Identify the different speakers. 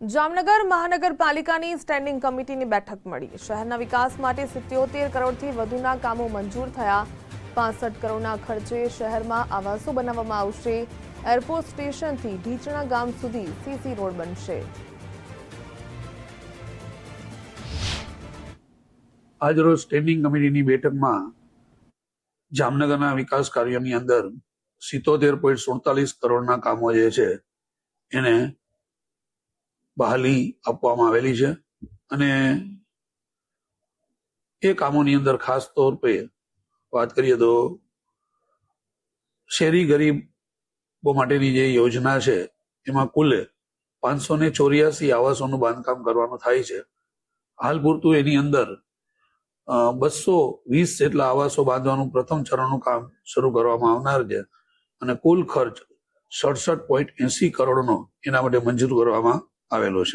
Speaker 1: જામનગર મહાનગરપાલિકાની સ્ટેન્ડિંગ કમિટીની બેઠક મળી। શહેરના વિકાસ માટે 77 કરોડથી વધુના કામો મંજૂર થયા। 65 કરોડના ખર્ચે શહેરમાં આવાસો બનાવવામાં આવશે। એરપોર્ટ સ્ટેશનથી ઢીચણા ગામ સુધી સીસી રોડ બનશે।
Speaker 2: આજરોજ સ્ટેન્ડિંગ કમિટીની બેઠકમાં જામનગરના વિકાસ કાર્યોની અંદર 77.47 કરોડના કામો જે છે એને બહાલી આપવામાં આવેલી છે અને એ કામોની અંદર ખાસ તौर पे વાત કરીએ તો શહેરી ગરીબો માટેની જે યોજના છે એમાં કુલ 584 આવાસોનું બાંધકામ કરવાનું થાય છે। હાલ પૂરતું એની અંદર 220 જેટલા આવાસો બાંધવાનું પ્રથમ ચરણનું કામ શરૂ કરવામાં આવનાર છે અને કુલ ખર્ચ 67.80 કરોડનો એના માટે મંજૂર કરવામાં આવેલો છે।